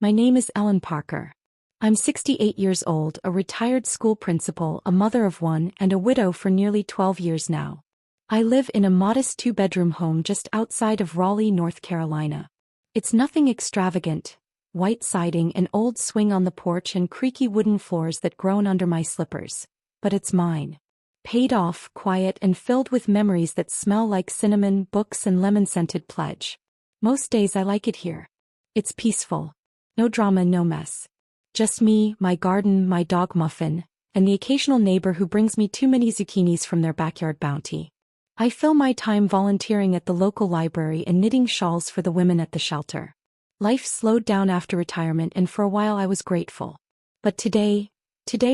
My name is Ellen Parker. I'm 68 years old, a retired school principal, a mother of one, and a widow for nearly 12 years now. I live in a modest two-bedroom home just outside of Raleigh, North Carolina. It's nothing extravagant. White siding, an old swing on the porch, and creaky wooden floors that groan under my slippers. But it's mine. Paid off, quiet, and filled with memories that smell like cinnamon, books, and lemon-scented pledge. Most days I like it here. It's peaceful. No drama, no mess. Just me, my garden, my dog Muffin, and the occasional neighbor who brings me too many zucchinis from their backyard bounty. I fill my time volunteering at the local library and knitting shawls for the women at the shelter. Life slowed down after retirement, and for a while I was grateful. But today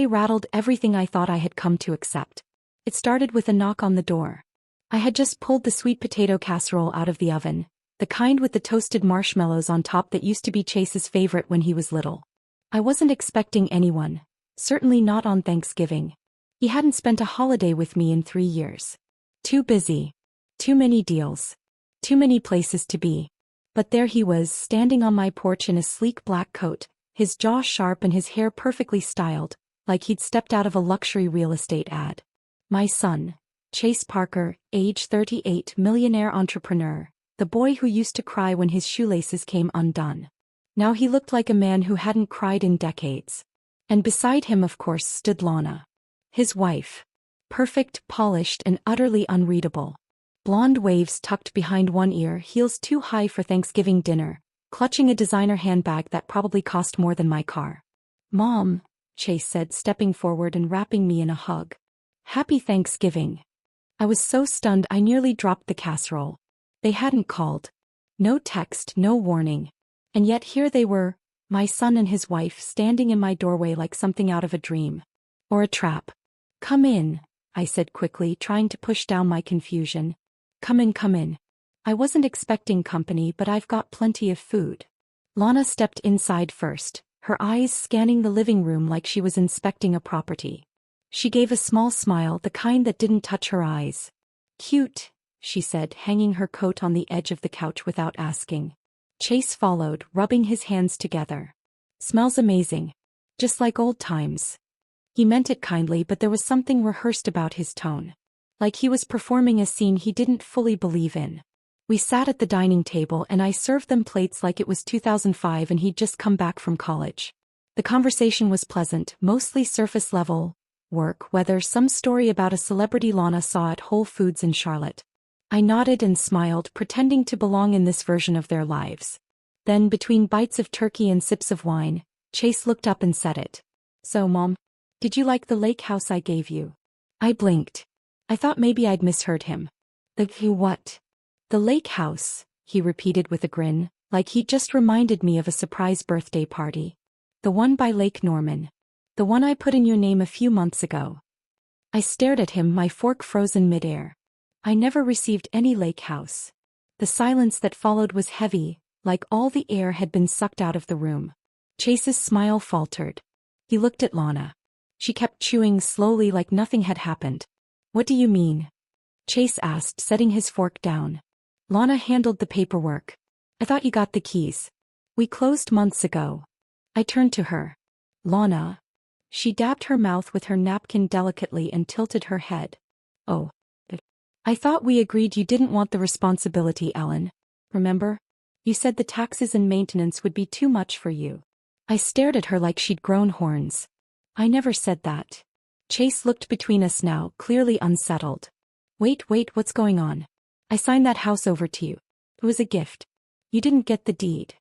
rattled everything I thought I had come to accept. It started with a knock on the door. I had just pulled the sweet potato casserole out of the oven, the kind with the toasted marshmallows on top that used to be Chase's favorite when he was little. I wasn't expecting anyone, certainly not on Thanksgiving. He hadn't spent a holiday with me in 3 years. Too busy. Too many deals. Too many places to be. But there he was, standing on my porch in a sleek black coat, his jaw sharp and his hair perfectly styled, like he'd stepped out of a luxury real estate ad. My son, Chase Parker, age 38, millionaire entrepreneur, the boy who used to cry when his shoelaces came undone. Now he looked like a man who hadn't cried in decades. And beside him, of course, stood Lana. His wife. Perfect, polished, and utterly unreadable. Blonde waves tucked behind one ear, heels too high for Thanksgiving dinner, clutching a designer handbag that probably cost more than my car. "Mom," Chase said, stepping forward and wrapping me in a hug. "Happy Thanksgiving." I was so stunned I nearly dropped the casserole. They hadn't called. No text, no warning. And yet here they were, my son and his wife, standing in my doorway like something out of a dream. Or a trap. "Come in," I said quickly, trying to push down my confusion. Come in, come in. I wasn't expecting company, but I've got plenty of food." Lana stepped inside first, her eyes scanning the living room like she was inspecting a property. She gave a small smile, the kind that didn't touch her eyes. "Cute," she said, hanging her coat on the edge of the couch without asking. Chase followed, rubbing his hands together. "Smells amazing. Just like old times." He meant it kindly, but there was something rehearsed about his tone. Like he was performing a scene he didn't fully believe in. We sat at the dining table and I served them plates like it was 2005 and he'd just come back from college. The conversation was pleasant, mostly surface level. Work, weather, some story about a celebrity Lana saw at Whole Foods in Charlotte. I nodded and smiled, pretending to belong in this version of their lives. Then, between bites of turkey and sips of wine, Chase looked up and said it. "So, Mom, did you like the lake house I gave you?" I blinked. I thought maybe I'd misheard him. "The what?" "The lake house," he repeated with a grin, like he'd just reminded me of a surprise birthday party. "The one by Lake Norman. The one I put in your name a few months ago." I stared at him, my fork frozen midair. I never received any lake house. The silence that followed was heavy, like all the air had been sucked out of the room. Chase's smile faltered. He looked at Lana. She kept chewing slowly like nothing had happened. "What do you mean?" Chase asked, setting his fork down. Lana handled the paperwork. "I thought you got the keys. We closed months ago." I turned to her. "Lana." She dabbed her mouth with her napkin delicately and tilted her head. "Oh. I thought we agreed you didn't want the responsibility, Ellen. Remember? You said the taxes and maintenance would be too much for you." I stared at her like she'd grown horns. "I never said that." Chase looked between us now, clearly unsettled. Wait, what's going on?" "I signed that house over to you. It was a gift. You didn't get the deed."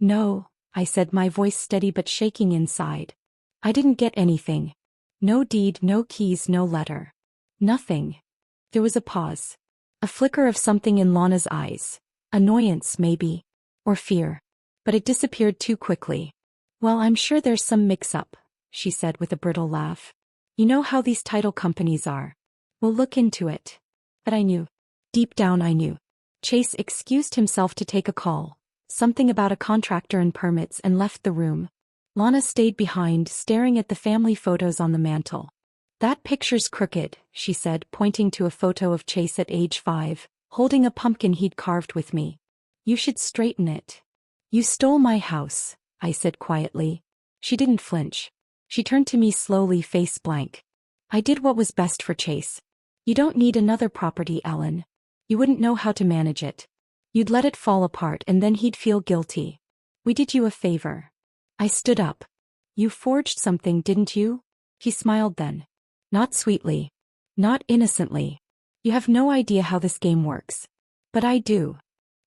"No," I said, my voice steady but shaking inside. "I didn't get anything. No deed, no keys, no letter. Nothing." There was a pause. A flicker of something in Lana's eyes. Annoyance, maybe. Or fear. But it disappeared too quickly. "Well, I'm sure there's some mix-up," she said with a brittle laugh. "You know how these title companies are. We'll look into it." But I knew. Deep down I knew. Chase excused himself to take a call. Something about a contractor and permits, and left the room. Lana stayed behind, staring at the family photos on the mantel. "That picture's crooked," she said, pointing to a photo of Chase at age 5, holding a pumpkin he'd carved with me. "You should straighten it. You stole my house. I said quietly. She didn't flinch. She turned to me slowly, face blank. I did what was best for Chase. You don't need another property, Ellen. You wouldn't know how to manage it. You'd let it fall apart and then he'd feel guilty. We did you a favor. I stood up. You forged something, didn't you? He smiled then. Not sweetly. Not innocently. You have no idea how this game works. But I do.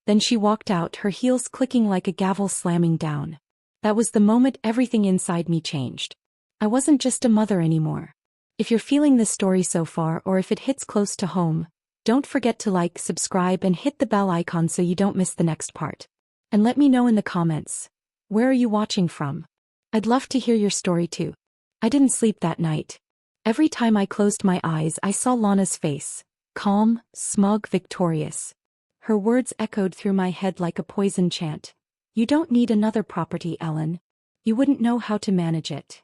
Then she walked out, her heels clicking like a gavel slamming down. That was the moment everything inside me changed. I wasn't just a mother anymore. If you're feeling this story so far, or if it hits close to home, don't forget to like, subscribe, and hit the bell icon so you don't miss the next part. And let me know in the comments, where are you watching from? I'd love to hear your story too. I didn't sleep that night. Every time I closed my eyes, I saw Lana's face, calm, smug, victorious. Her words echoed through my head like a poison chant. You don't need another property, Ellen. You wouldn't know how to manage it.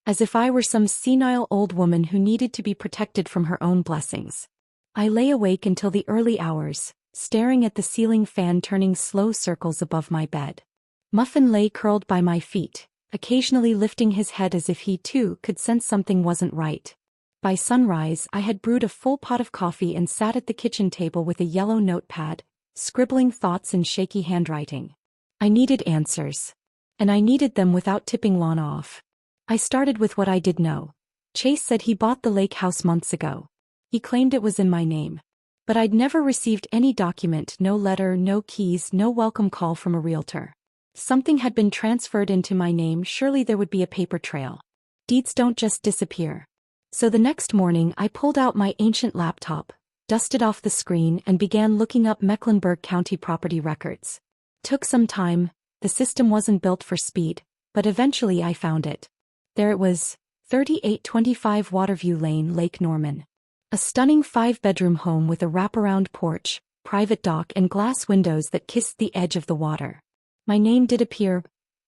As if I were some senile old woman who needed to be protected from her own blessings. I lay awake until the early hours, staring at the ceiling fan turning slow circles above my bed. Muffin lay curled by my feet, occasionally lifting his head as if he too could sense something wasn't right. By sunrise, I had brewed a full pot of coffee and sat at the kitchen table with a yellow notepad, scribbling thoughts in shaky handwriting. I needed answers. And I needed them without tipping Lana off. I started with what I did know. Chase said he bought the lake house months ago. He claimed it was in my name. But I'd never received any document, no letter, no keys, no welcome call from a realtor. Something had been transferred into my name, surely there would be a paper trail. Deeds don't just disappear. So the next morning I pulled out my ancient laptop, dusted off the screen, and began looking up Mecklenburg County property records. Took some time, the system wasn't built for speed, but eventually I found it. There it was, 3825 Waterview Lane, Lake Norman. A stunning 5-bedroom home with a wraparound porch, private dock, and glass windows that kissed the edge of the water. My name did appear,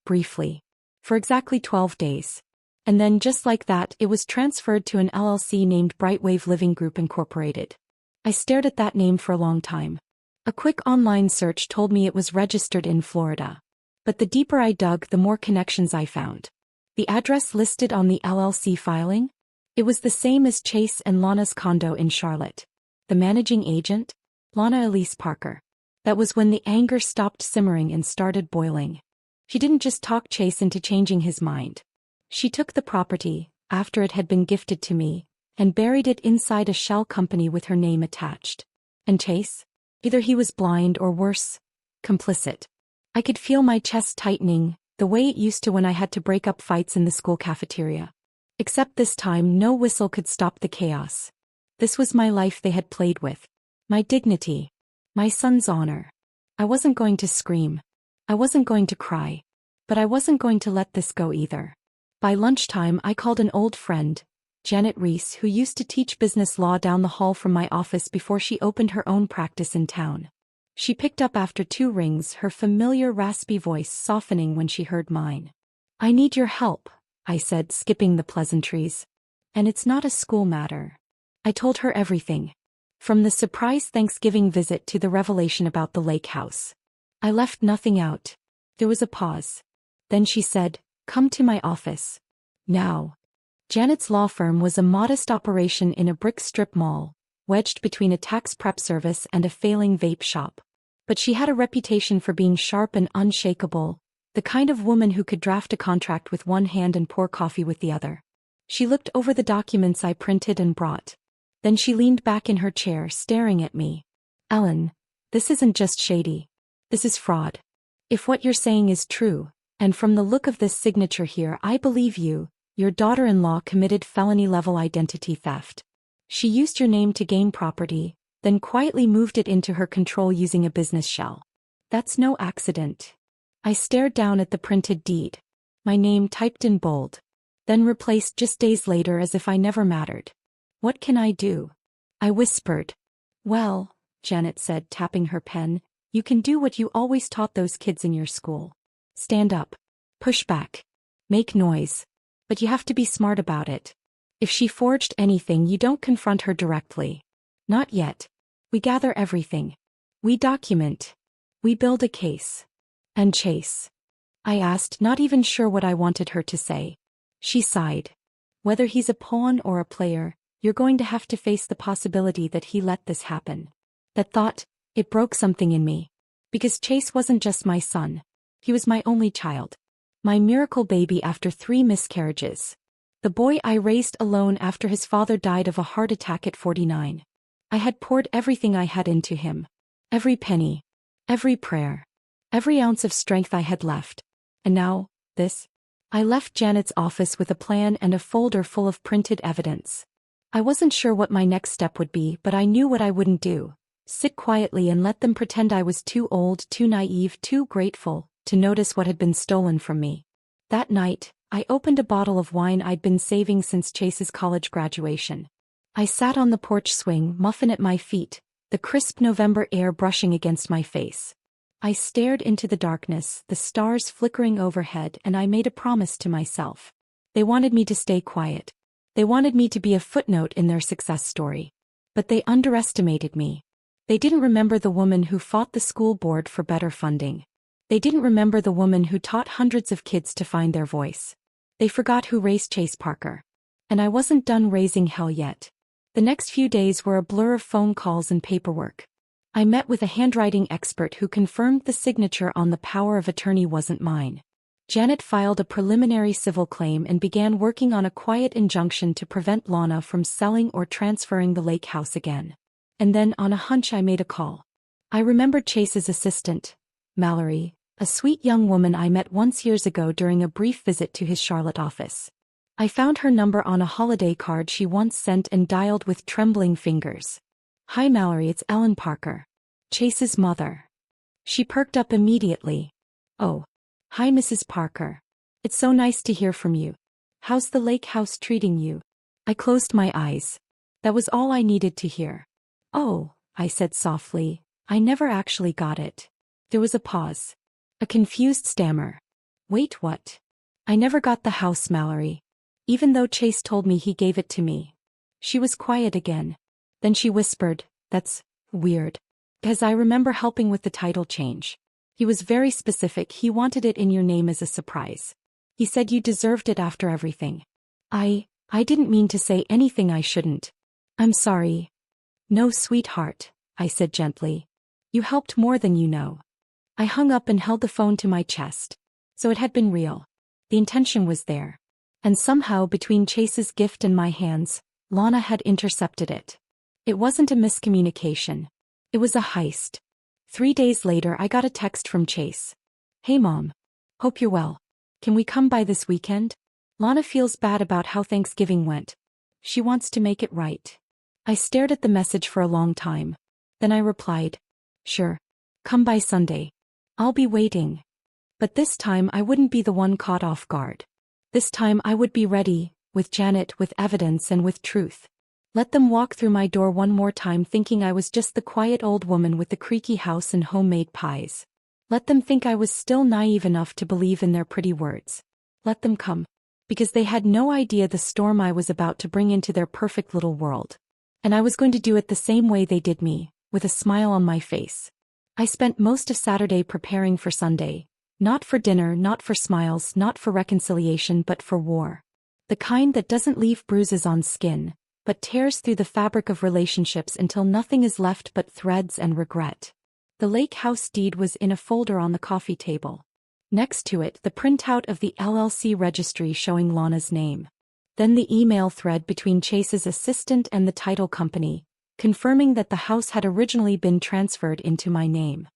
briefly, for exactly 12 days. And then just like that, it was transferred to an LLC named Brightwave Living Group Incorporated. I stared at that name for a long time. A quick online search told me it was registered in Florida. But the deeper I dug, the more connections I found. The address listed on the LLC filing? It was the same as Chase and Lana's condo in Charlotte. The managing agent? Lana Elise Parker. That was when the anger stopped simmering and started boiling. She didn't just talk Chase into changing his mind. She took the property, after it had been gifted to me, and buried it inside a shell company with her name attached. And Chase? Either he was blind or worse, complicit. I could feel my chest tightening, the way it used to when I had to break up fights in the school cafeteria. Except this time no whistle could stop the chaos. This was my life they had played with. My dignity. My son's honor. I wasn't going to scream. I wasn't going to cry. But I wasn't going to let this go either. By lunchtime I called an old friend, Janet Reese, who used to teach business law down the hall from my office before she opened her own practice in town. She picked up after 2 rings, her familiar raspy voice softening when she heard mine. I need your help, I said, skipping the pleasantries. And it's not a school matter. I told her everything. From the surprise Thanksgiving visit to the revelation about the lake house. I left nothing out. There was a pause. Then she said, come to my office. Now. Janet's law firm was a modest operation in a brick strip mall, wedged between a tax prep service and a failing vape shop. But she had a reputation for being sharp and unshakable, the kind of woman who could draft a contract with one hand and pour coffee with the other. She looked over the documents I printed and brought. Then she leaned back in her chair, staring at me. Ellen, this isn't just shady. This is fraud. If what you're saying is true, and from the look of this signature here, I believe you, your daughter-in-law committed felony-level identity theft. She used your name to gain property, then quietly moved it into her control using a business shell. That's no accident. I stared down at the printed deed. My name typed in bold. Then replaced just days later as if I never mattered. What can I do? I whispered. Well, Janet said, tapping her pen, you can do what you always taught those kids in your school. Stand up. Push back. Make noise. But you have to be smart about it. If she forged anything, you don't confront her directly. Not yet. We gather everything. We document. We build a case. And Chase. I asked, not even sure what I wanted her to say. She sighed. Whether he's a pawn or a player, you're going to have to face the possibility that he let this happen. That thought, it broke something in me. Because Chase wasn't just my son. He was my only child. My miracle baby after 3 miscarriages. The boy I raised alone after his father died of a heart attack at 49. I had poured everything I had into him. Every penny. Every prayer. Every ounce of strength I had left. And now, this? I left Janet's office with a plan and a folder full of printed evidence. I wasn't sure what my next step would be, but I knew what I wouldn't do. Sit quietly and let them pretend I was too old, too naive, too grateful to notice what had been stolen from me. That night, I opened a bottle of wine I'd been saving since Chase's college graduation. I sat on the porch swing, muffin at my feet, the crisp November air brushing against my face. I stared into the darkness, the stars flickering overhead, and I made a promise to myself. They wanted me to stay quiet. They wanted me to be a footnote in their success story. But they underestimated me. They didn't remember the woman who fought the school board for better funding. They didn't remember the woman who taught hundreds of kids to find their voice. They forgot who raised Chase Parker. And I wasn't done raising hell yet. The next few days were a blur of phone calls and paperwork. I met with a handwriting expert who confirmed the signature on the power of attorney wasn't mine. Janet filed a preliminary civil claim and began working on a quiet injunction to prevent Lana from selling or transferring the lake house again. And then, on a hunch, I made a call. I remembered Chase's assistant, Mallory, a sweet young woman I met once years ago during a brief visit to his Charlotte office. I found her number on a holiday card she once sent and dialed with trembling fingers. "Hi Mallory, it's Ellen Parker. Chase's mother." She perked up immediately. "Oh. Hi Mrs. Parker. It's so nice to hear from you. How's the lake house treating you?" I closed my eyes. That was all I needed to hear. "Oh," I said softly, "I never actually got it." There was a pause. A confused stammer. "Wait, what?" "I never got the house, Mallory. Even though Chase told me he gave it to me." She was quiet again. Then she whispered, "That's weird. Because I remember helping with the title change. He was very specific, he wanted it in your name as a surprise. He said you deserved it after everything." I didn't mean to say anything I shouldn't. "I'm sorry." "No, sweetheart," I said gently. "You helped more than you know." I hung up and held the phone to my chest. So it had been real. The intention was there. And somehow between Chase's gift and my hands, Lana had intercepted it. It wasn't a miscommunication. It was a heist. 3 days later I got a text from Chase. "Hey Mom. Hope you're well. Can we come by this weekend? Lana feels bad about how Thanksgiving went. She wants to make it right." I stared at the message for a long time. Then I replied, "Sure. Come by Sunday. I'll be waiting." But this time I wouldn't be the one caught off guard. This time I would be ready, with Janet, with evidence and with truth. Let them walk through my door one more time thinking I was just the quiet old woman with the creaky house and homemade pies. Let them think I was still naive enough to believe in their pretty words. Let them come. Because they had no idea the storm I was about to bring into their perfect little world. And I was going to do it the same way they did me, with a smile on my face. I spent most of Saturday preparing for Sunday. Not for dinner, not for smiles, not for reconciliation, but for war. The kind that doesn't leave bruises on skin, but tears through the fabric of relationships until nothing is left but threads and regret. The lake house deed was in a folder on the coffee table. Next to it, the printout of the LLC registry showing Lana's name. Then the email thread between Chase's assistant and the title company, confirming that the house had originally been transferred into my name.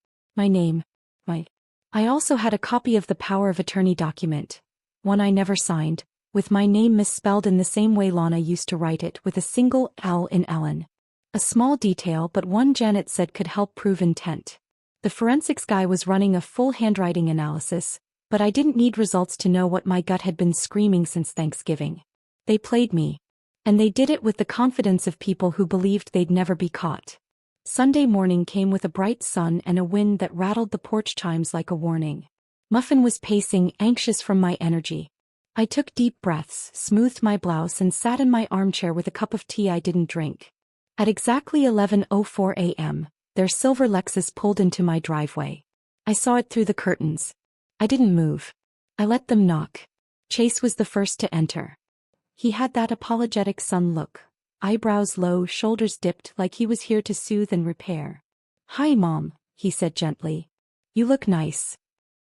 I also had a copy of the power of attorney document, one I never signed, with my name misspelled in the same way Lana used to write it, with a single L in Ellen. A small detail, but one Janet said could help prove intent. The forensics guy was running a full handwriting analysis, but I didn't need results to know what my gut had been screaming since Thanksgiving. They played me. And they did it with the confidence of people who believed they'd never be caught. Sunday morning came with a bright sun and a wind that rattled the porch chimes like a warning. Muffin was pacing, anxious from my energy. I took deep breaths, smoothed my blouse and sat in my armchair with a cup of tea I didn't drink. At exactly 11:04 a.m., their silver Lexus pulled into my driveway. I saw it through the curtains. I didn't move. I let them knock. Chase was the first to enter. He had that apologetic son look, eyebrows low, shoulders dipped like he was here to soothe and repair. "Hi, Mom," he said gently. "You look nice."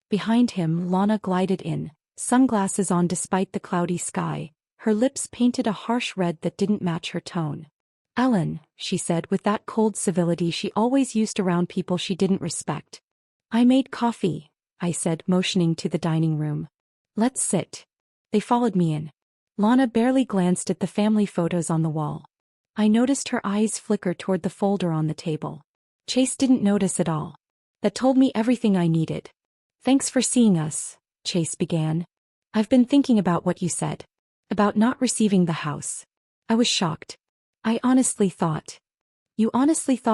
Behind him, Lana glided in, sunglasses on despite the cloudy sky, her lips painted a harsh red that didn't match her tone. "Ellen," she said with that cold civility she always used around people she didn't respect. "I made coffee," I said, motioning to the dining room. "Let's sit." They followed me in. Lana barely glanced at the family photos on the wall. I noticed her eyes flicker toward the folder on the table. Chase didn't notice at all. That told me everything I needed. "Thanks for seeing us," Chase began. "I've been thinking about what you said. About not receiving the house." I was shocked. "You honestly thought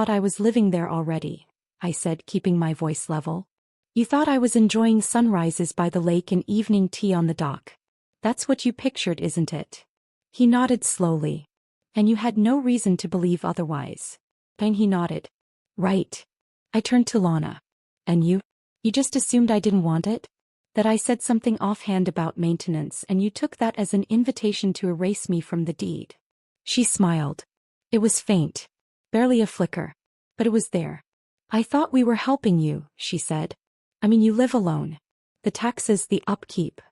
I was living there already," I said, keeping my voice level. "You thought I was enjoying sunrises by the lake and evening tea on the dock. That's what you pictured, isn't it?" He nodded slowly. "And you had no reason to believe otherwise." And he nodded. "Right." I turned to Lana. "And you? You just assumed I didn't want it? That I said something offhand about maintenance and you took that as an invitation to erase me from the deed?" She smiled. It was faint. Barely a flicker. But it was there. "I thought we were helping you," she said. "I mean, you live alone. The taxes, the upkeep."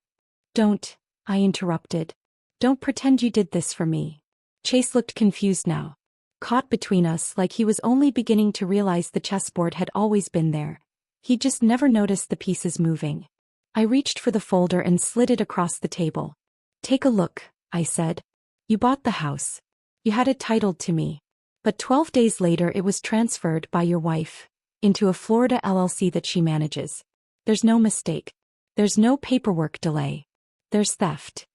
"Don't," I interrupted. "Don't pretend you did this for me." Chase looked confused now. Caught between us like he was only beginning to realize the chessboard had always been there. He just never noticed the pieces moving. I reached for the folder and slid it across the table. "Take a look," I said. "You bought the house. You had it titled to me. But 12 days later it was transferred by your wife into a Florida LLC that she manages. There's no mistake. There's no paperwork delay. There's theft."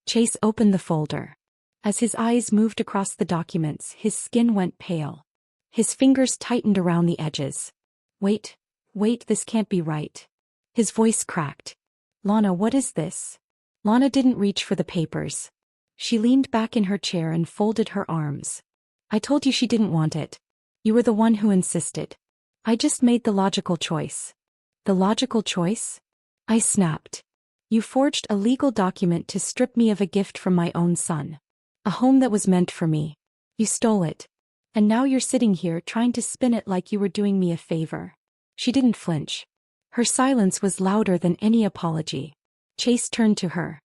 Chase opened the folder. As his eyes moved across the documents, his skin went pale. His fingers tightened around the edges. Wait, this can't be right." His voice cracked. "Lana, what is this?" Lana didn't reach for the papers. She leaned back in her chair and folded her arms. "I told you she didn't want it. You were the one who insisted. I just made the logical choice." "The logical choice?" I snapped. "You forged a legal document to strip me of a gift from my own son. A home that was meant for me. You stole it. And now you're sitting here trying to spin it like you were doing me a favor." She didn't flinch. Her silence was louder than any apology. Chase turned to her.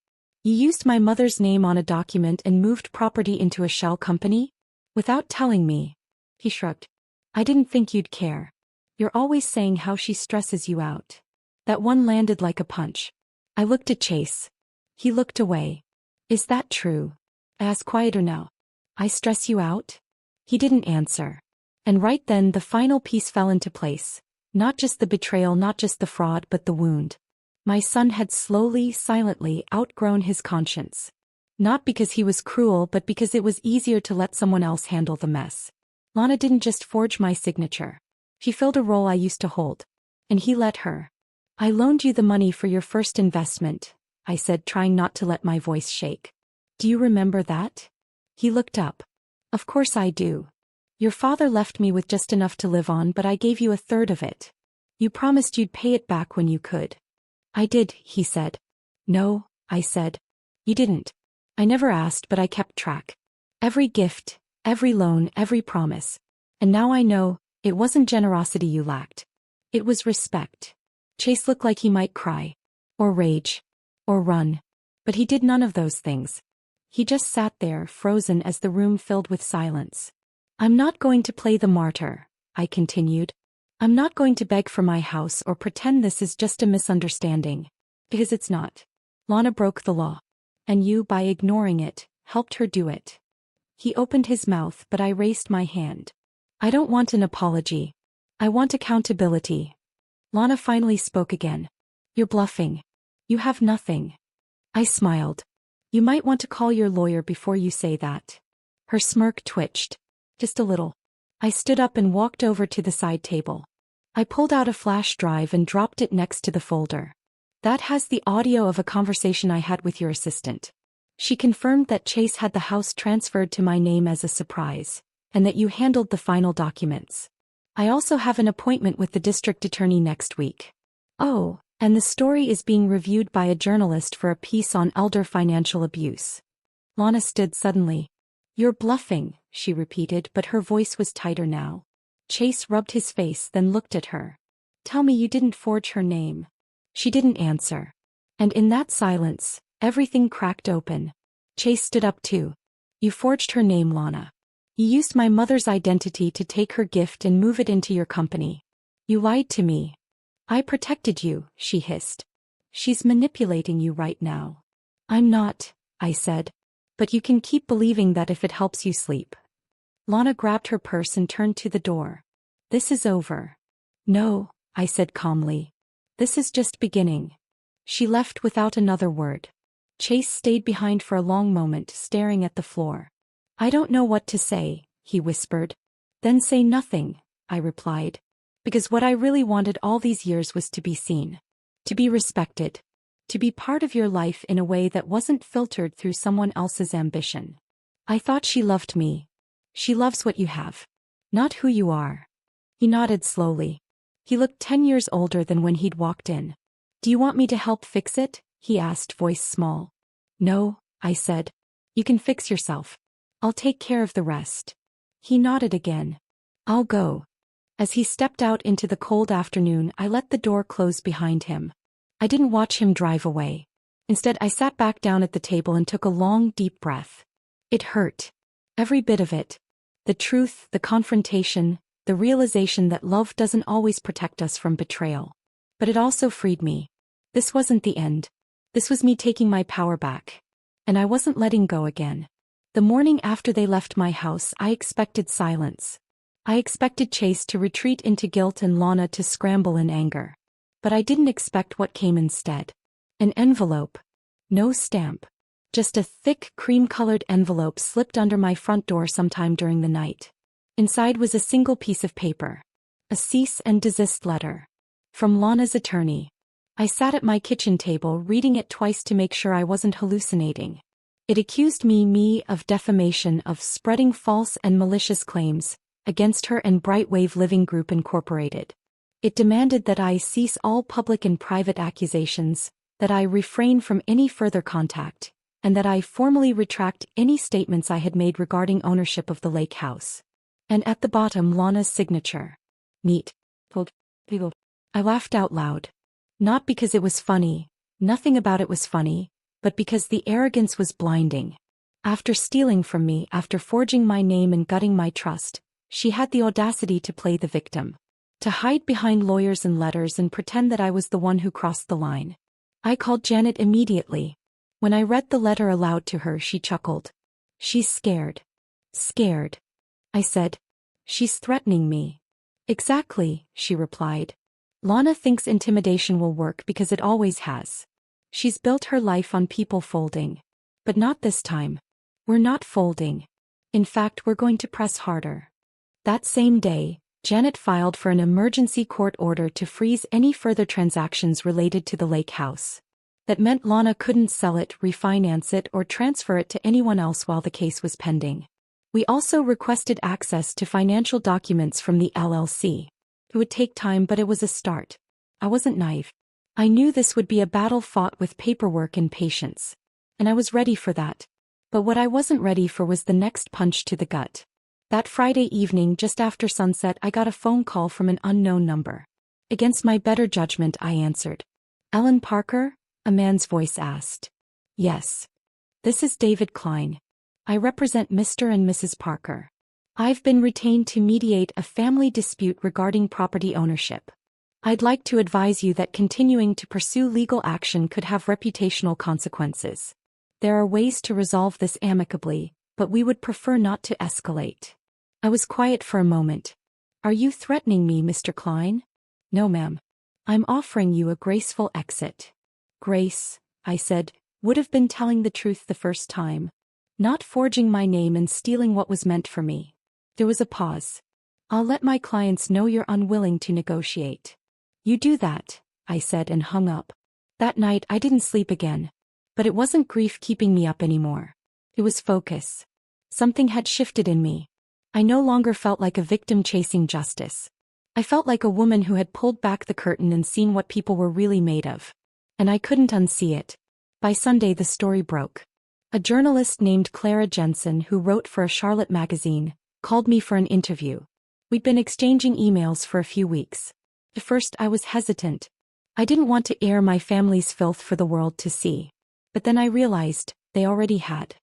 "You used my mother's name on a document and moved property into a shell company? Without telling me." He shrugged. "I didn't think you'd care. You're always saying how she stresses you out." That one landed like a punch. I looked at Chase. He looked away. "Is that true?" I asked, quieter now. "I stress you out?" He didn't answer. And right then the final piece fell into place. Not just the betrayal, not just the fraud, but the wound. My son had slowly, silently outgrown his conscience. Not because he was cruel, but because it was easier to let someone else handle the mess. Lana didn't just forge my signature. She filled a role I used to hold. And he let her. "I loaned you the money for your first investment," I said, trying not to let my voice shake. "Do you remember that?" He looked up. "Of course I do. Your father left me with just enough to live on, but I gave you a third of it. You promised you'd pay it back when you could." "I did," he said. "No," I said. "You didn't." I never asked, but I kept track. Every gift, every loan, every promise. And now I know, it wasn't generosity you lacked. It was respect. Chase looked like he might cry. Or rage. Or run. But he did none of those things. He just sat there, frozen as the room filled with silence. "I'm not going to play the martyr," I continued. "I'm not going to beg for my house or pretend this is just a misunderstanding. Because it's not. Lana broke the law. And you, by ignoring it, helped her do it." He opened his mouth, but I raised my hand. "I don't want an apology. I want accountability." Lana finally spoke again. "You're bluffing. You have nothing." I smiled. "You might want to call your lawyer before you say that." Her smirk twitched. Just a little. I stood up and walked over to the side table. I pulled out a flash drive and dropped it next to the folder. "That has the audio of a conversation I had with your assistant. She confirmed that Chase had the house transferred to my name as a surprise, and that you handled the final documents. I also have an appointment with the district attorney next week." "Oh," And the story is being reviewed by a journalist for a piece on elder financial abuse. Lana stood suddenly. You're bluffing, she repeated, but her voice was tighter now. Chase rubbed his face, then looked at her. Tell me you didn't forge her name. She didn't answer. And in that silence, everything cracked open. Chase stood up too. You forged her name, Lana. You used my mother's identity to take her gift and move it into your company. You lied to me. I protected you, she hissed. She's manipulating you right now. I'm not, I said. But you can keep believing that if it helps you sleep. Lana grabbed her purse and turned to the door. This is over. No, I said calmly. This is just beginning. She left without another word. Chase stayed behind for a long moment, staring at the floor. I don't know what to say, he whispered. Then say nothing, I replied. Because what I really wanted all these years was to be seen. To be respected. To be part of your life in a way that wasn't filtered through someone else's ambition. I thought she loved me. She loves what you have. Not who you are. He nodded slowly. He looked 10 years older than when he'd walked in. Do you want me to help fix it? He asked, voice small. No, I said. You can fix yourself. I'll take care of the rest. He nodded again. I'll go. As he stepped out into the cold afternoon, I let the door close behind him. I didn't watch him drive away. Instead, I sat back down at the table and took a long, deep breath. It hurt. Every bit of it. The truth, the confrontation, the realization that love doesn't always protect us from betrayal. But it also freed me. This wasn't the end. This was me taking my power back. And I wasn't letting go again. The morning after they left my house, I expected silence. I expected Chase to retreat into guilt and Lana to scramble in anger. But I didn't expect what came instead. An envelope. No stamp. Just a thick, cream-colored envelope slipped under my front door sometime during the night. Inside was a single piece of paper. A cease and desist letter. From Lana's attorney. I sat at my kitchen table reading it twice to make sure I wasn't hallucinating. It accused me of defamation, of spreading false and malicious claims against her and Brightwave Living Group Incorporated. It demanded that I cease all public and private accusations, that I refrain from any further contact, and that I formally retract any statements I had made regarding ownership of the lake house. And at the bottom, Lana's signature. Neat. I laughed out loud. Not because it was funny, nothing about it was funny, but because the arrogance was blinding. After stealing from me, after forging my name and gutting my trust, she had the audacity to play the victim. To hide behind lawyers and letters and pretend that I was the one who crossed the line. I called Janet immediately. When I read the letter aloud to her, she chuckled. She's scared. Scared. I said. She's threatening me. Exactly, she replied. Lana thinks intimidation will work because it always has. She's built her life on people folding. But not this time. We're not folding. In fact, we're going to press harder. That same day, Janet filed for an emergency court order to freeze any further transactions related to the lake house. That meant Lana couldn't sell it, refinance it, or transfer it to anyone else while the case was pending. We also requested access to financial documents from the LLC. It would take time, but it was a start. I wasn't naive. I knew this would be a battle fought with paperwork and patience. And I was ready for that. But what I wasn't ready for was the next punch to the gut. That Friday evening, just after sunset, I got a phone call from an unknown number. Against my better judgment, I answered. Ellen Parker? A man's voice asked. Yes. This is David Klein. I represent Mr. and Mrs. Parker. I've been retained to mediate a family dispute regarding property ownership. I'd like to advise you that continuing to pursue legal action could have reputational consequences. There are ways to resolve this amicably, but we would prefer not to escalate. I was quiet for a moment. Are you threatening me, Mr. Klein? No, ma'am. I'm offering you a graceful exit. Grace, I said, would have been telling the truth the first time. Not forging my name and stealing what was meant for me. There was a pause. I'll let my clients know you're unwilling to negotiate. You do that, I said and hung up. That night I didn't sleep again. But it wasn't grief keeping me up anymore. It was focus. Something had shifted in me. I no longer felt like a victim chasing justice. I felt like a woman who had pulled back the curtain and seen what people were really made of. And I couldn't unsee it. By Sunday the story broke. A journalist named Clara Jensen, who wrote for a Charlotte magazine, called me for an interview. We'd been exchanging emails for a few weeks. At first I was hesitant. I didn't want to air my family's filth for the world to see. But then I realized, they already had.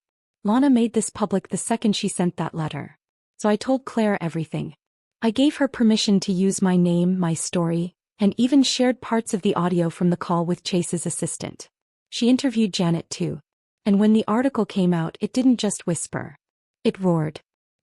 Lana made this public the second she sent that letter. So I told Claire everything. I gave her permission to use my name, my story, and even shared parts of the audio from the call with Chase's assistant. She interviewed Janet too. And when the article came out, it didn't just whisper. It roared.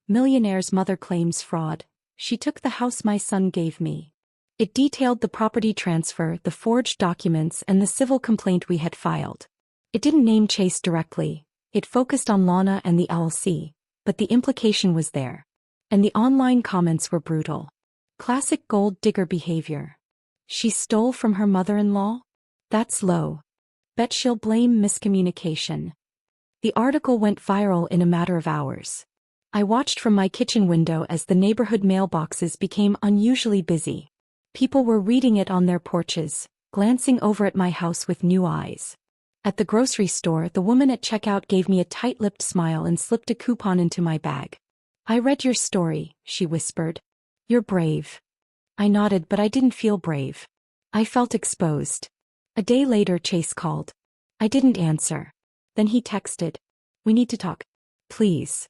Millionaire's mother claims fraud. She took the house my son gave me. It detailed the property transfer, the forged documents, and the civil complaint we had filed. It didn't name Chase directly. It focused on Lana and the LLC, but the implication was there. And the online comments were brutal. Classic gold digger behavior. She stole from her mother-in-law? That's low. Bet she'll blame miscommunication. The article went viral in a matter of hours. I watched from my kitchen window as the neighborhood mailboxes became unusually busy. People were reading it on their porches, glancing over at my house with new eyes. At the grocery store, the woman at checkout gave me a tight-lipped smile and slipped a coupon into my bag. I read your story, she whispered. You're brave. I nodded, but I didn't feel brave. I felt exposed. A day later, Chase called. I didn't answer. Then he texted. We need to talk. Please.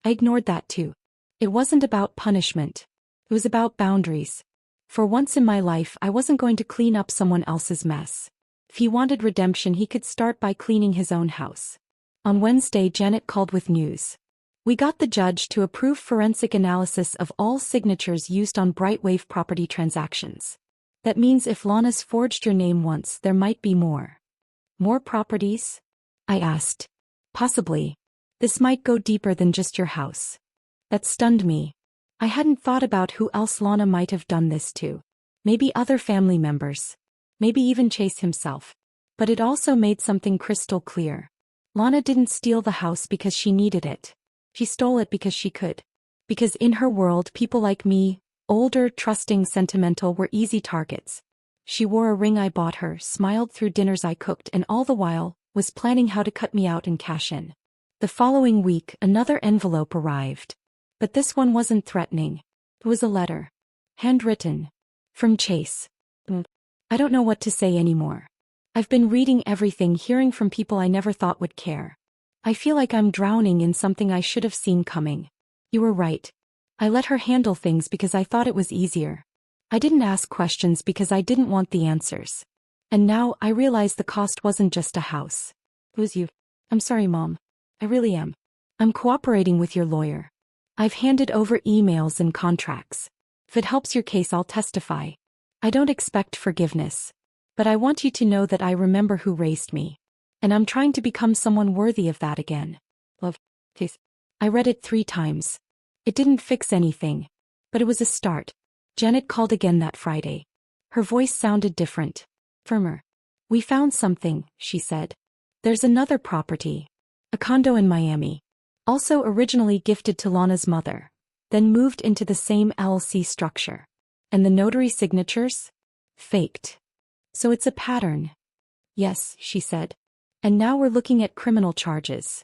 I ignored that too. It wasn't about punishment. It was about boundaries. For once in my life, I wasn't going to clean up someone else's mess. If he wanted redemption, he could start by cleaning his own house. On Wednesday, Janet called with news. We got the judge to approve forensic analysis of all signatures used on Brightwave property transactions. That means if Lana's forged your name once, there might be more. More properties? I asked. Possibly. This might go deeper than just your house. That stunned me. I hadn't thought about who else Lana might have done this to. Maybe other family members. Maybe even Chase himself. But it also made something crystal clear. Lana didn't steal the house because she needed it. She stole it because she could. Because in her world, people like me, older, trusting, sentimental, were easy targets. She wore a ring I bought her, smiled through dinners I cooked, and all the while, was planning how to cut me out and cash in. The following week, another envelope arrived. But this one wasn't threatening. It was a letter. Handwritten. From Chase. I don't know what to say anymore. I've been reading everything, hearing from people I never thought would care. I feel like I'm drowning in something I should have seen coming. You were right. I let her handle things because I thought it was easier. I didn't ask questions because I didn't want the answers. And now I realize the cost wasn't just a house. It was you. I'm sorry, Mom. I really am. I'm cooperating with your lawyer. I've handed over emails and contracts. If it helps your case, I'll testify. I don't expect forgiveness. But I want you to know that I remember who raised me. And I'm trying to become someone worthy of that again. Love. Case. I read it 3 times. It didn't fix anything. But it was a start. Janet called again that Friday. Her voice sounded different. Firmer. We found something, she said. There's another property. A condo in Miami. Also originally gifted to Lana's mother. Then moved into the same LLC structure. And the notary signatures? Faked. So it's a pattern. Yes, she said. And now we're looking at criminal charges.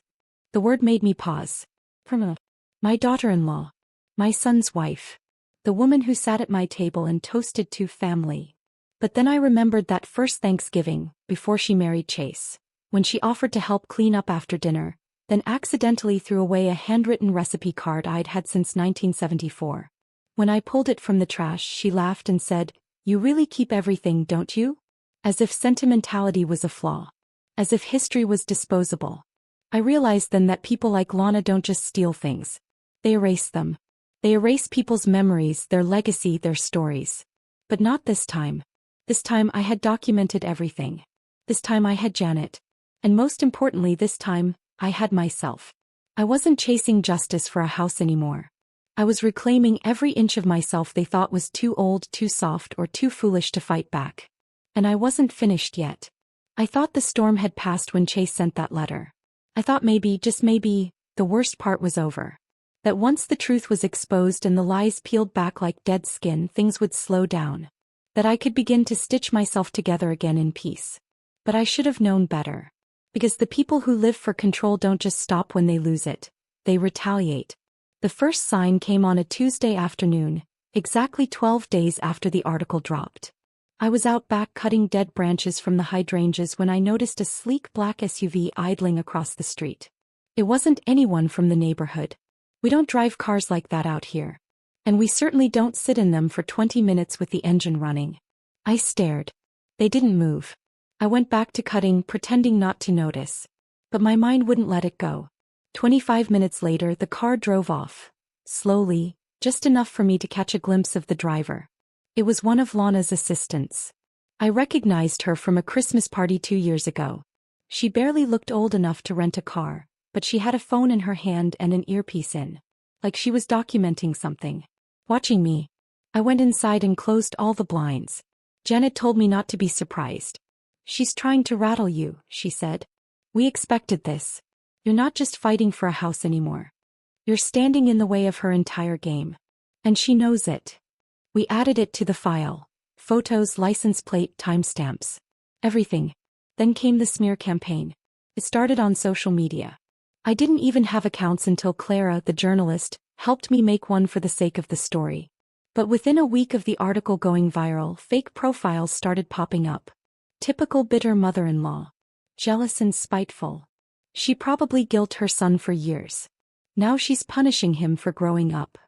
The word made me pause. Criminal. My daughter-in-law. My son's wife. The woman who sat at my table and toasted to family. But then I remembered that first Thanksgiving, before she married Chase, when she offered to help clean up after dinner, then accidentally threw away a handwritten recipe card I'd had since 1974. When I pulled it from the trash, she laughed and said, "You really keep everything, don't you?" As if sentimentality was a flaw. As if history was disposable. I realized then that people like Lana don't just steal things. They erase them. They erase people's memories, their legacy, their stories. But not this time. This time I had documented everything. This time I had Janet. And most importantly, this time, I had myself. I wasn't chasing justice for a house anymore. I was reclaiming every inch of myself they thought was too old, too soft, or too foolish to fight back. And I wasn't finished yet. I thought the storm had passed when Chase sent that letter. I thought maybe, just maybe, the worst part was over. That once the truth was exposed and the lies peeled back like dead skin, things would slow down. That I could begin to stitch myself together again in peace. But I should have known better. Because the people who live for control don't just stop when they lose it. They retaliate. The first sign came on a Tuesday afternoon, exactly 12 days after the article dropped. I was out back cutting dead branches from the hydrangeas when I noticed a sleek black SUV idling across the street. It wasn't anyone from the neighborhood. We don't drive cars like that out here. And we certainly don't sit in them for 20 minutes with the engine running. I stared. They didn't move. I went back to cutting, pretending not to notice. But my mind wouldn't let it go. 25 minutes later, the car drove off. Slowly, just enough for me to catch a glimpse of the driver. It was one of Lana's assistants. I recognized her from a Christmas party 2 years ago. She barely looked old enough to rent a car, but she had a phone in her hand and an earpiece in. Like she was documenting something. Watching me. I went inside and closed all the blinds. Janet told me not to be surprised. "She's trying to rattle you," she said. "We expected this. You're not just fighting for a house anymore. You're standing in the way of her entire game. And she knows it." We added it to the file. Photos, license plate, timestamps. Everything. Then came the smear campaign. It started on social media. I didn't even have accounts until Clara, the journalist, helped me make one for the sake of the story. But within a week of the article going viral, fake profiles started popping up. Typical bitter mother-in-law. Jealous and spiteful. She probably guilt her son for years. Now she's punishing him for growing up.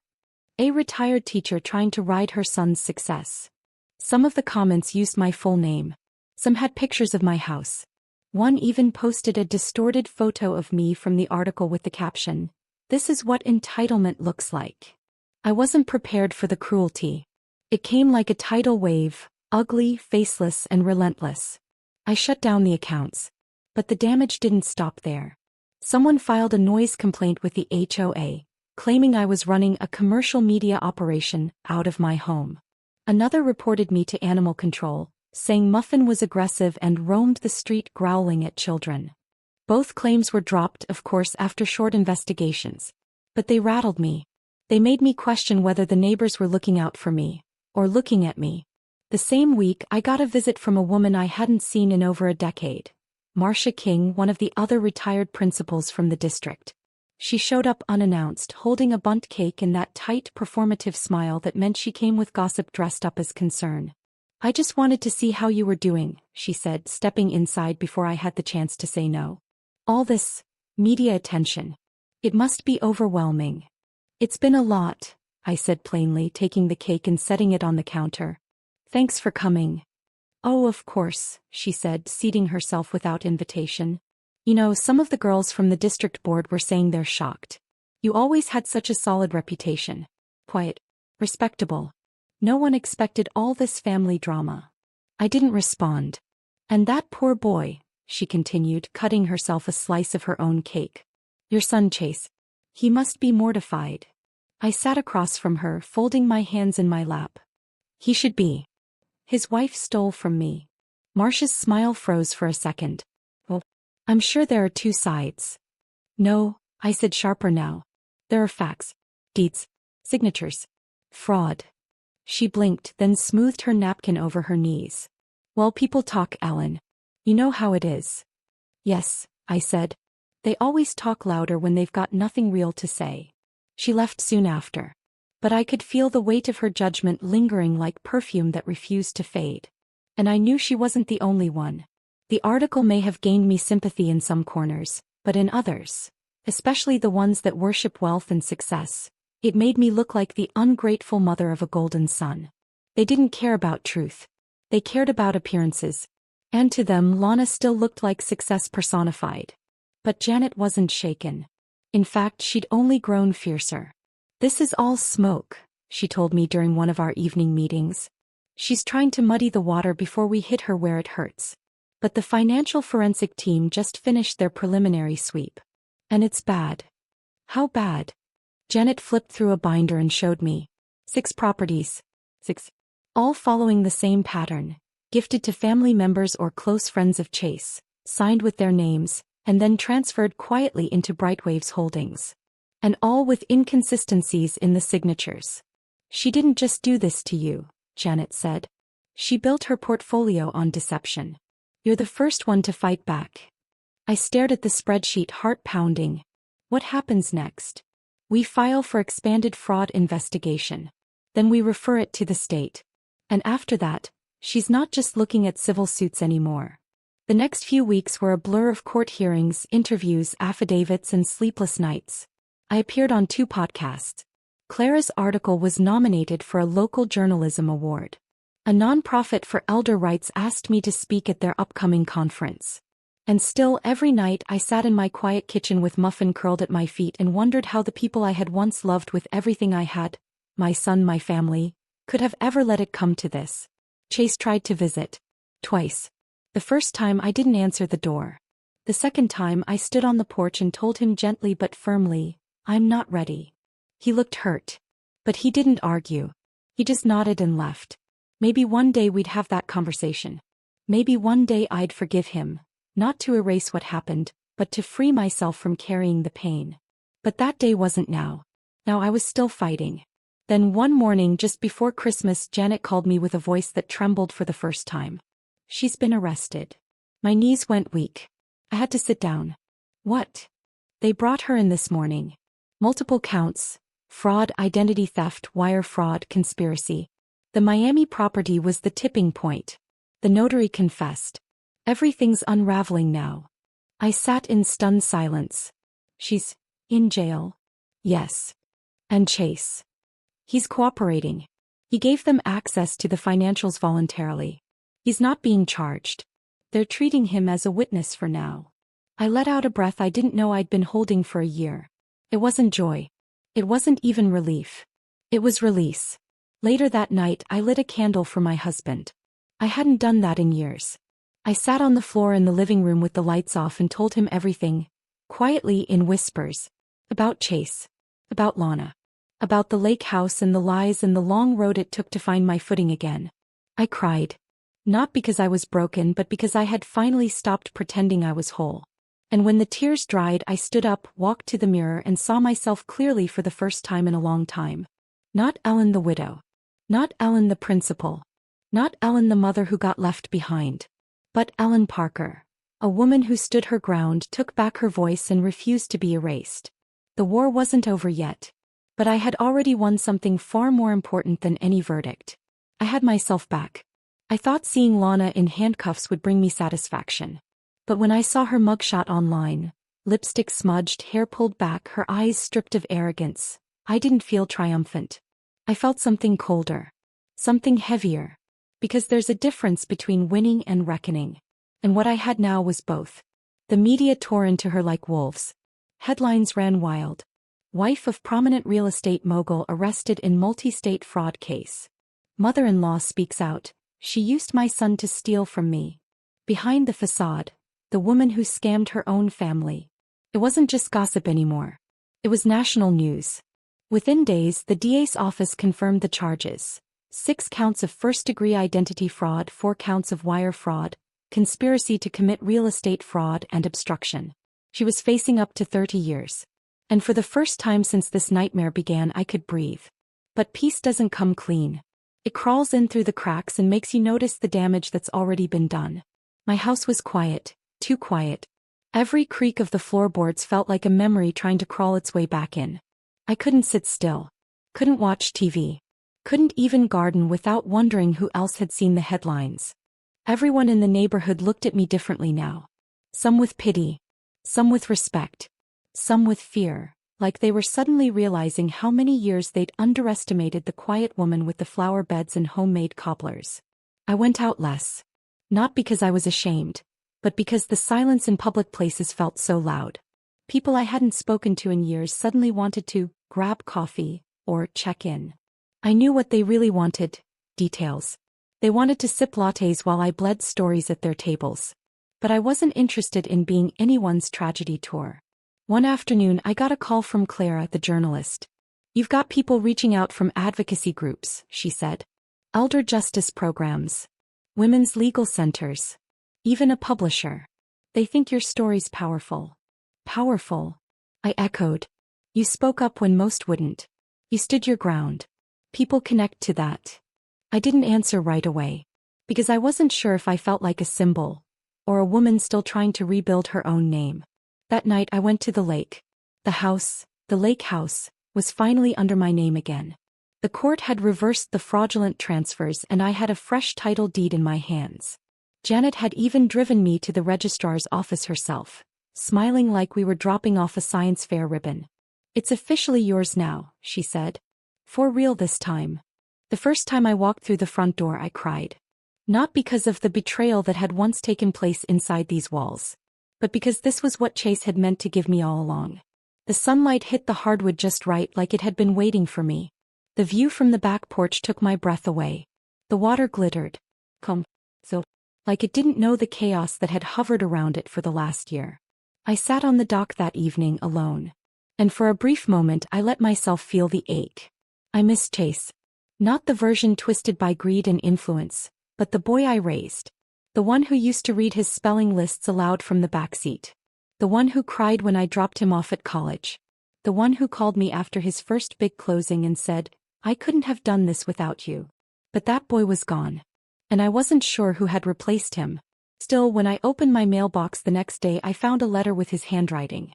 A retired teacher trying to ride her son's success. Some of the comments used my full name. Some had pictures of my house. One even posted a distorted photo of me from the article with the caption, "This is what entitlement looks like." I wasn't prepared for the cruelty. It came like a tidal wave, ugly, faceless, and relentless. I shut down the accounts. But the damage didn't stop there. Someone filed a noise complaint with the HOA, claiming I was running a commercial media operation out of my home. Another reported me to animal control, saying Muffin was aggressive and roamed the street growling at children. Both claims were dropped, of course, after short investigations. But they rattled me. They made me question whether the neighbors were looking out for me, or looking at me. The same week, I got a visit from a woman I hadn't seen in over a decade. Marcia King, one of the other retired principals from the district. She showed up unannounced, holding a bundt cake and that tight, performative smile that meant she came with gossip dressed up as concern. "I just wanted to see how you were doing," she said, stepping inside before I had the chance to say no. "All this media attention. It must be overwhelming." "It's been a lot," I said plainly, taking the cake and setting it on the counter. "Thanks for coming." "Oh, of course," she said, seating herself without invitation. "You know, some of the girls from the district board were saying they're shocked. You always had such a solid reputation. Quiet. Respectable. No one expected all this family drama." I didn't respond. "And that poor boy," she continued, cutting herself a slice of her own cake. "Your son Chase. He must be mortified." I sat across from her, folding my hands in my lap. "He should be. His wife stole from me." Marcia's smile froze for a second. "Well, I'm sure there are two sides." "No," I said, sharper now. "There are facts. Deeds. Signatures. Fraud." She blinked, then smoothed her napkin over her knees. "Well, people talk, Ellen. You know how it is." "Yes," I said. "They always talk louder when they've got nothing real to say." She left soon after. But I could feel the weight of her judgment lingering like perfume that refused to fade. And I knew she wasn't the only one. The article may have gained me sympathy in some corners, but in others, especially the ones that worship wealth and success, it made me look like the ungrateful mother of a golden son. They didn't care about truth. They cared about appearances. And to them, Lana still looked like success personified. But Janet wasn't shaken. In fact, she'd only grown fiercer. "This is all smoke," she told me during one of our evening meetings. "She's trying to muddy the water before we hit her where it hurts." But the financial forensic team just finished their preliminary sweep. And it's bad. "How bad?" Janet flipped through a binder and showed me. 6 properties. 6. All following the same pattern. Gifted to family members or close friends of Chase, signed with their names, and then transferred quietly into Brightwave's holdings. And all with inconsistencies in the signatures. She didn't just do this to you, Janet said. She built her portfolio on deception. You're the first one to fight back. I stared at the spreadsheet, heart pounding. What happens next? We file for expanded fraud investigation. Then we refer it to the state. And after that, she's not just looking at civil suits anymore. The next few weeks were a blur of court hearings, interviews, affidavits, and sleepless nights. I appeared on 2 podcasts. Clara's article was nominated for a local journalism award. A nonprofit for elder rights asked me to speak at their upcoming conference. And still, every night I sat in my quiet kitchen with muffin curled at my feet and wondered how the people I had once loved with everything I had, my son, my family, could have ever let it come to this. Chase tried to visit. Twice. The first time I didn't answer the door. The second time I stood on the porch and told him gently but firmly, I'm not ready. He looked hurt. But he didn't argue. He just nodded and left. Maybe one day we'd have that conversation. Maybe one day I'd forgive him, not to erase what happened, but to free myself from carrying the pain. But that day wasn't now. Now I was still fighting. Then one morning just before Christmas, Janet called me with a voice that trembled for the first time. She's been arrested. My knees went weak. I had to sit down. What? They brought her in this morning. Multiple counts: fraud, identity theft, wire fraud, conspiracy. The Miami property was the tipping point. The notary confessed. Everything's unraveling now. I sat in stunned silence. She's in jail? Yes. And Chase? He's cooperating. He gave them access to the financials voluntarily. He's not being charged. They're treating him as a witness for now. I let out a breath I didn't know I'd been holding for a year. It wasn't joy. It wasn't even relief. It was release. Later that night, I lit a candle for my husband. I hadn't done that in years. I sat on the floor in the living room with the lights off and told him everything, quietly in whispers. About Chase. About Lana. About the lake house and the lies and the long road it took to find my footing again. I cried. Not because I was broken, but because I had finally stopped pretending I was whole. And when the tears dried, I stood up, walked to the mirror, and saw myself clearly for the first time in a long time. Not Ellen the widow. Not Ellen the principal. Not Ellen the mother who got left behind. But Ellen Parker. A woman who stood her ground, took back her voice, and refused to be erased. The war wasn't over yet. But I had already won something far more important than any verdict. I had myself back. I thought seeing Lana in handcuffs would bring me satisfaction. But when I saw her mugshot online, lipstick smudged, hair pulled back, her eyes stripped of arrogance, I didn't feel triumphant. I felt something colder. Something heavier. Because there's a difference between winning and reckoning. And what I had now was both. The media tore into her like wolves. Headlines ran wild. Wife of prominent real estate mogul arrested in multi-state fraud case. Mother-in-law speaks out. She used my son to steal from me. Behind the facade, the woman who scammed her own family. It wasn't just gossip anymore. It was national news. Within days, the DA's office confirmed the charges. 6 counts of first-degree identity fraud, 4 counts of wire fraud, conspiracy to commit real estate fraud, and obstruction. She was facing up to 30 years. And for the first time since this nightmare began, I could breathe. But peace doesn't come clean. It crawls in through the cracks and makes you notice the damage that's already been done. My house was quiet, too quiet. Every creak of the floorboards felt like a memory trying to crawl its way back in. I couldn't sit still. Couldn't watch TV. Couldn't even garden without wondering who else had seen the headlines. Everyone in the neighborhood looked at me differently now. Some with pity. Some with respect. Some with fear, like they were suddenly realizing how many years they'd underestimated the quiet woman with the flower beds and homemade cobblers. I went out less. Not because I was ashamed, but because the silence in public places felt so loud. People I hadn't spoken to in years suddenly wanted to grab coffee or check in. I knew what they really wanted: details. They wanted to sip lattes while I bled stories at their tables. But I wasn't interested in being anyone's tragedy tour. One afternoon I got a call from Clara, the journalist. "You've got people reaching out from advocacy groups," she said. "Elder justice programs. Women's legal centers. Even a publisher. They think your story's powerful." Powerful? I echoed. You spoke up when most wouldn't. You stood your ground. People connect to that. I didn't answer right away. Because I wasn't sure if I felt like a symbol, or a woman still trying to rebuild her own name. That night I went to the lake. The lake house, was finally under my name again. The court had reversed the fraudulent transfers and I had a fresh title deed in my hands. Janet had even driven me to the registrar's office herself, smiling like we were dropping off a science fair ribbon. It's officially yours now, she said. For real this time. The first time I walked through the front door I cried. Not because of the betrayal that had once taken place inside these walls, but because this was what Chase had meant to give me all along. The sunlight hit the hardwood just right, like it had been waiting for me. The view from the back porch took my breath away. The water glittered. Like it didn't know the chaos that had hovered around it for the last year. I sat on the dock that evening alone. And for a brief moment I let myself feel the ache. I missed Chase. Not the version twisted by greed and influence, but the boy I raised. The one who used to read his spelling lists aloud from the backseat. The one who cried when I dropped him off at college. The one who called me after his first big closing and said, "I couldn't have done this without you." But that boy was gone. And I wasn't sure who had replaced him. Still, when I opened my mailbox the next day I found a letter with his handwriting.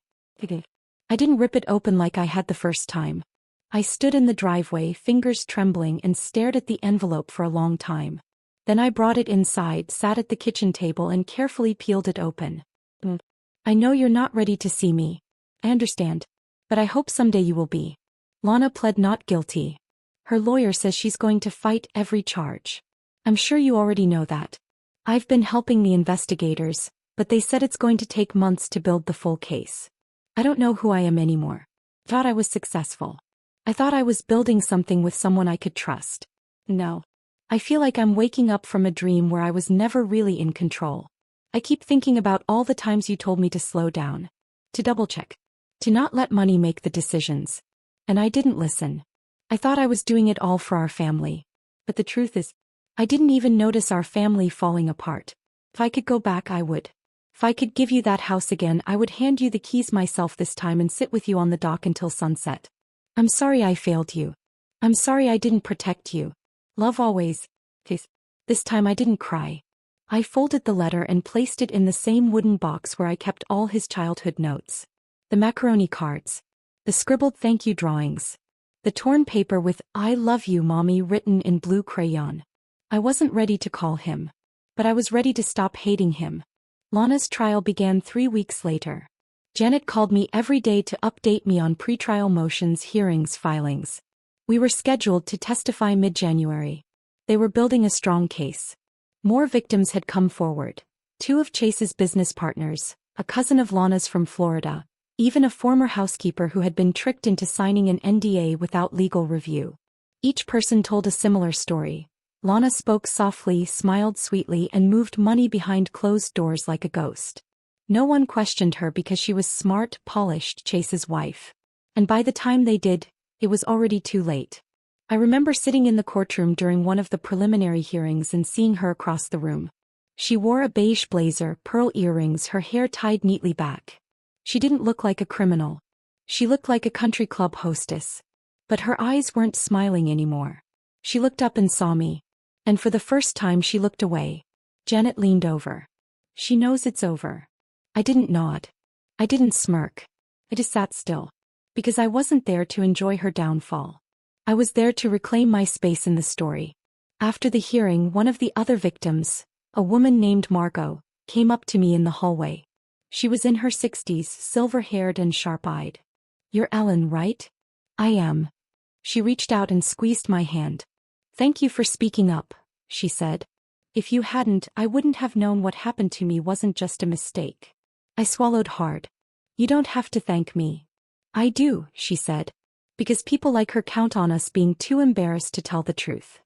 I didn't rip it open like I had the first time. I stood in the driveway, fingers trembling, and stared at the envelope for a long time. Then I brought it inside, sat at the kitchen table and carefully peeled it open. I know you're not ready to see me. I understand. But I hope someday you will be. Lana pled not guilty. Her lawyer says she's going to fight every charge. I'm sure you already know that. I've been helping the investigators, but they said it's going to take months to build the full case. I don't know who I am anymore. Thought I was successful. I thought I was building something with someone I could trust. No. I feel like I'm waking up from a dream where I was never really in control. I keep thinking about all the times you told me to slow down. To double-check. To not let money make the decisions. And I didn't listen. I thought I was doing it all for our family. But the truth is, I didn't even notice our family falling apart. If I could go back, I would. If I could give you that house again, I would hand you the keys myself this time and sit with you on the dock until sunset. I'm sorry I failed you. I'm sorry I didn't protect you. Love always. This time I didn't cry. I folded the letter and placed it in the same wooden box where I kept all his childhood notes. The macaroni cards. The scribbled thank you drawings. The torn paper with "I love you, Mommy" written in blue crayon. I wasn't ready to call him. But I was ready to stop hating him. Lana's trial began 3 weeks later. Janet called me every day to update me on pretrial motions, hearings, filings. We were scheduled to testify mid-January. They were building a strong case. More victims had come forward. 2 of Chase's business partners, a cousin of Lana's from Florida, even a former housekeeper who had been tricked into signing an NDA without legal review. Each person told a similar story. Lana spoke softly, smiled sweetly, and moved money behind closed doors like a ghost. No one questioned her because she was smart, polished, Chase's wife. And by the time they did, it was already too late. I remember sitting in the courtroom during one of the preliminary hearings and seeing her across the room. She wore a beige blazer, pearl earrings, her hair tied neatly back. She didn't look like a criminal. She looked like a country club hostess. But her eyes weren't smiling anymore. She looked up and saw me. And for the first time she looked away. Janet leaned over. She knows it's over. I didn't nod. I didn't smirk. I just sat still. Because I wasn't there to enjoy her downfall. I was there to reclaim my space in the story. After the hearing, one of the other victims, a woman named Margot, came up to me in the hallway. She was in her 60s, silver-haired and sharp-eyed. "You're Ellen, right?" "I am." She reached out and squeezed my hand. "Thank you for speaking up," she said. "If you hadn't, I wouldn't have known what happened to me wasn't just a mistake." I swallowed hard. "You don't have to thank me." "I do," she said. "Because people like her count on us being too embarrassed to tell the truth."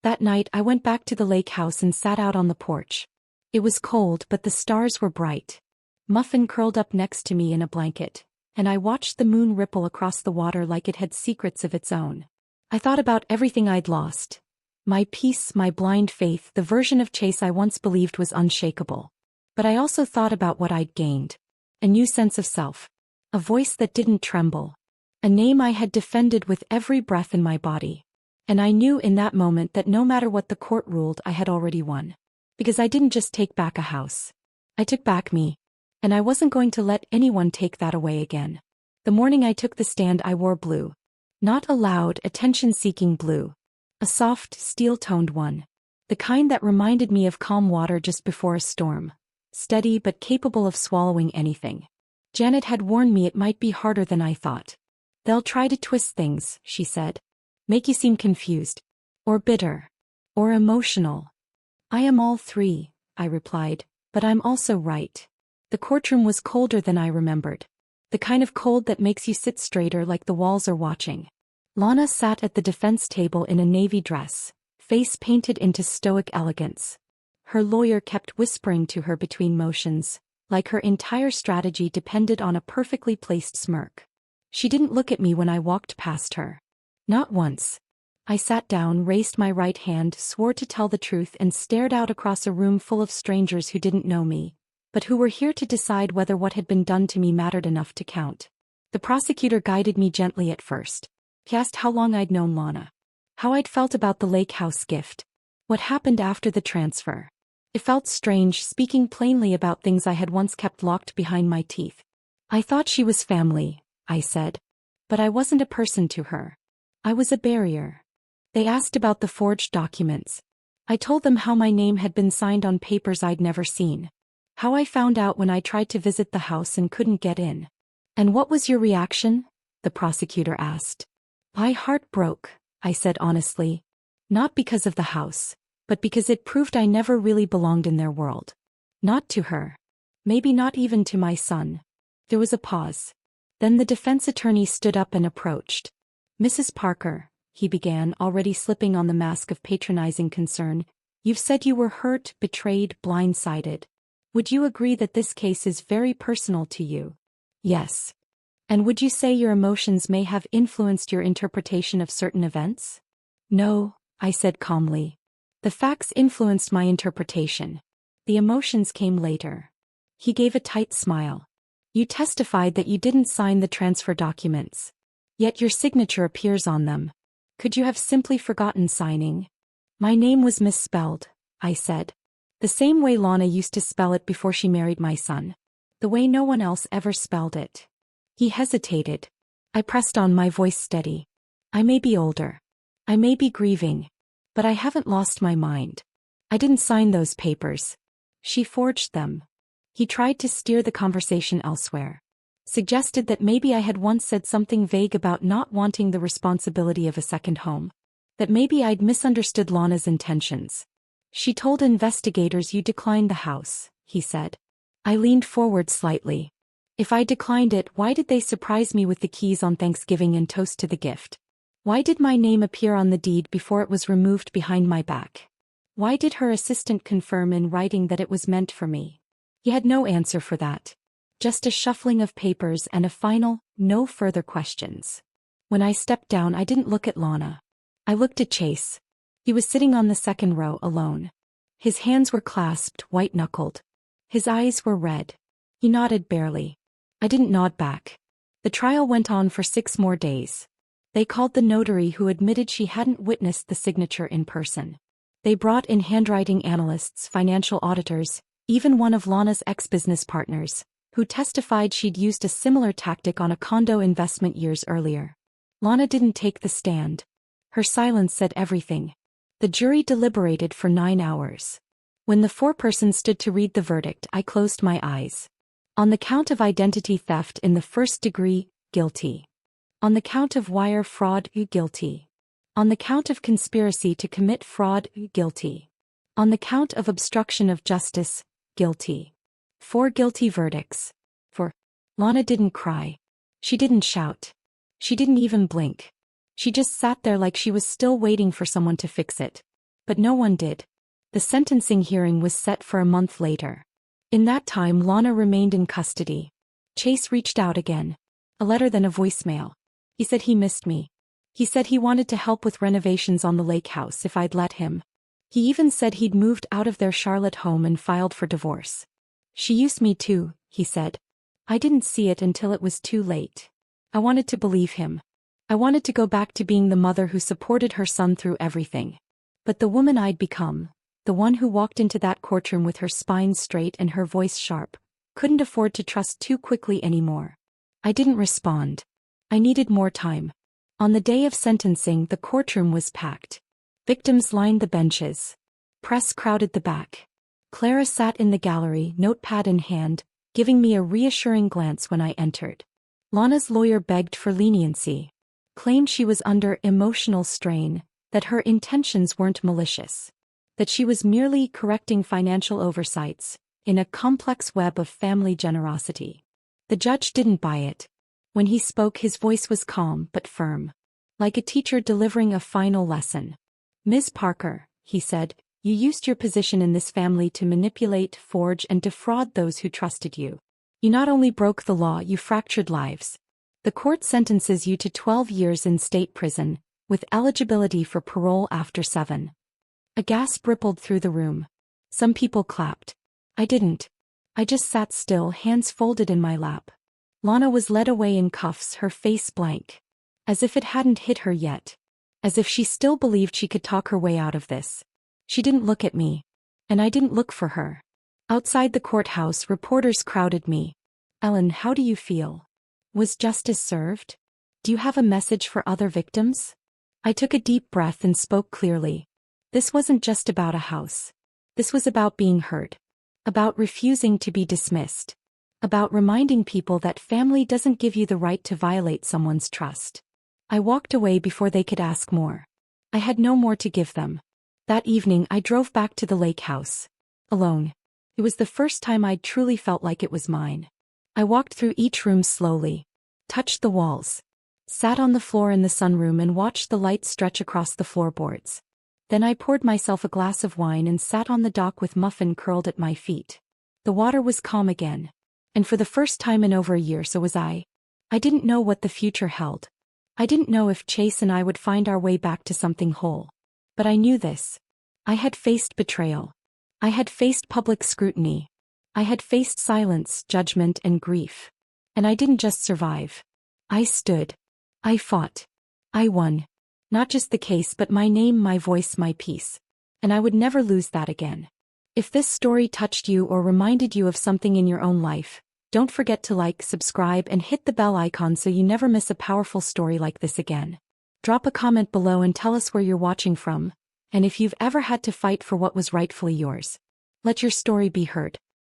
That night I went back to the lake house and sat out on the porch. It was cold, but the stars were bright. Muffin curled up next to me in a blanket, and I watched the moon ripple across the water like it had secrets of its own. I thought about everything I'd lost. My peace, my blind faith, the version of Chase I once believed was unshakable. But I also thought about what I'd gained. A new sense of self. A voice that didn't tremble. A name I had defended with every breath in my body. And I knew in that moment that no matter what the court ruled, I had already won. Because I didn't just take back a house. I took back me. And I wasn't going to let anyone take that away again. The morning I took the stand, I wore blue. Not a loud, attention-seeking blue. A soft, steel-toned one. The kind that reminded me of calm water just before a storm. Steady but capable of swallowing anything. Janet had warned me it might be harder than I thought. They'll try to twist things, she said. Make you seem confused. Or bitter. Or emotional. I am all three, I replied, but I'm also right. The courtroom was colder than I remembered. The kind of cold that makes you sit straighter like the walls are watching. Lana sat at the defense table in a navy dress, face painted into stoic elegance. Her lawyer kept whispering to her between motions, like her entire strategy depended on a perfectly placed smirk. She didn't look at me when I walked past her. Not once. I sat down, raised my right hand, swore to tell the truth, and stared out across a room full of strangers who didn't know me, but who were here to decide whether what had been done to me mattered enough to count. The prosecutor guided me gently at first. He asked how long I'd known Lana. How I'd felt about the lake house gift. What happened after the transfer. It felt strange speaking plainly about things I had once kept locked behind my teeth. I thought she was family, I said. But I wasn't a person to her. I was a barrier. They asked about the forged documents. I told them how my name had been signed on papers I'd never seen. How I found out when I tried to visit the house and couldn't get in. And what was your reaction? The prosecutor asked. My heart broke, I said honestly. Not because of the house, but because it proved I never really belonged in their world. Not to her. Maybe not even to my son. There was a pause. Then the defense attorney stood up and approached. Mrs. Parker, he began, already slipping on the mask of patronizing concern, you've said you were hurt, betrayed, blindsided. Would you agree that this case is very personal to you? Yes. And would you say your emotions may have influenced your interpretation of certain events? No, I said calmly. The facts influenced my interpretation. The emotions came later. He gave a tight smile. You testified that you didn't sign the transfer documents. Yet your signature appears on them. Could you have simply forgotten signing? My name was misspelled, I said. The same way Lana used to spell it before she married my son. The way no one else ever spelled it. He hesitated. I pressed on, my voice steady. I may be older. I may be grieving. But I haven't lost my mind. I didn't sign those papers. She forged them. He tried to steer the conversation elsewhere. Suggested that maybe I had once said something vague about not wanting the responsibility of a second home. That maybe I'd misunderstood Lana's intentions. She told investigators you declined the house, he said. I leaned forward slightly. If I declined it, why did they surprise me with the keys on Thanksgiving and toast to the gift? Why did my name appear on the deed before it was removed behind my back? Why did her assistant confirm in writing that it was meant for me? He had no answer for that. Just a shuffling of papers and a final, no further questions. When I stepped down, I didn't look at Lana. I looked at Chase. He was sitting on the second row alone. His hands were clasped, white-knuckled. His eyes were red. He nodded barely. I didn't nod back. The trial went on for 6 more days. They called the notary who admitted she hadn't witnessed the signature in person. They brought in handwriting analysts, financial auditors, even one of Lana's ex-business partners, who testified she'd used a similar tactic on a condo investment years earlier. Lana didn't take the stand. Her silence said everything. The jury deliberated for 9 hours. When the foreperson stood to read the verdict, I closed my eyes. On the count of identity theft in the first degree, guilty. On the count of wire fraud, guilty. On the count of conspiracy to commit fraud, guilty. On the count of obstruction of justice, guilty. 4 guilty verdicts. For Lana didn't cry. She didn't shout. She didn't even blink. She just sat there like she was still waiting for someone to fix it. But no one did. The sentencing hearing was set for a month later. In that time, Lana remained in custody. Chase reached out again. A letter, then a voicemail. He said he missed me. He said he wanted to help with renovations on the lake house if I'd let him. He even said he'd moved out of their Charlotte home and filed for divorce. She used me too, he said. I didn't see it until it was too late. I wanted to believe him. I wanted to go back to being the mother who supported her son through everything. But the woman I'd become, the one who walked into that courtroom with her spine straight and her voice sharp, couldn't afford to trust too quickly anymore. I didn't respond. I needed more time. On the day of sentencing, the courtroom was packed. Victims lined the benches. Press crowded the back. Clara sat in the gallery, notepad in hand, giving me a reassuring glance when I entered. Lana's lawyer begged for leniency, claimed she was under emotional strain, that her intentions weren't malicious, that she was merely correcting financial oversights in a complex web of family generosity. The judge didn't buy it. When he spoke, his voice was calm but firm, like a teacher delivering a final lesson. "Ms. Parker," he said, "you used your position in this family to manipulate, forge, and defraud those who trusted you. You not only broke the law, you fractured lives. The court sentences you to 12 years in state prison, with eligibility for parole after 7. A gasp rippled through the room. Some people clapped. I didn't. I just sat still, hands folded in my lap. Lana was led away in cuffs, her face blank. As if it hadn't hit her yet. As if she still believed she could talk her way out of this. She didn't look at me. And I didn't look for her. Outside the courthouse, reporters crowded me. "Ellen, how do you feel? Was justice served? Do you have a message for other victims?" I took a deep breath and spoke clearly. This wasn't just about a house. This was about being heard. About refusing to be dismissed. About reminding people that family doesn't give you the right to violate someone's trust. I walked away before they could ask more. I had no more to give them. That evening I drove back to the lake house. Alone. It was the first time I'd truly felt like it was mine. I walked through each room slowly. Touched the walls. Sat on the floor in the sunroom and watched the light stretch across the floorboards. Then I poured myself a glass of wine and sat on the dock with Muffin curled at my feet. The water was calm again. And for the first time in over a year, so was I. I didn't know what the future held. I didn't know if Chase and I would find our way back to something whole. But I knew this. I had faced betrayal. I had faced public scrutiny. I had faced silence, judgment, and grief. And I didn't just survive. I stood. I fought. I won. Not just the case, but my name, my voice, my peace. And I would never lose that again. If this story touched you or reminded you of something in your own life, don't forget to like, subscribe, and hit the bell icon so you never miss a powerful story like this again. Drop a comment below and tell us where you're watching from, and if you've ever had to fight for what was rightfully yours. Let your story be heard.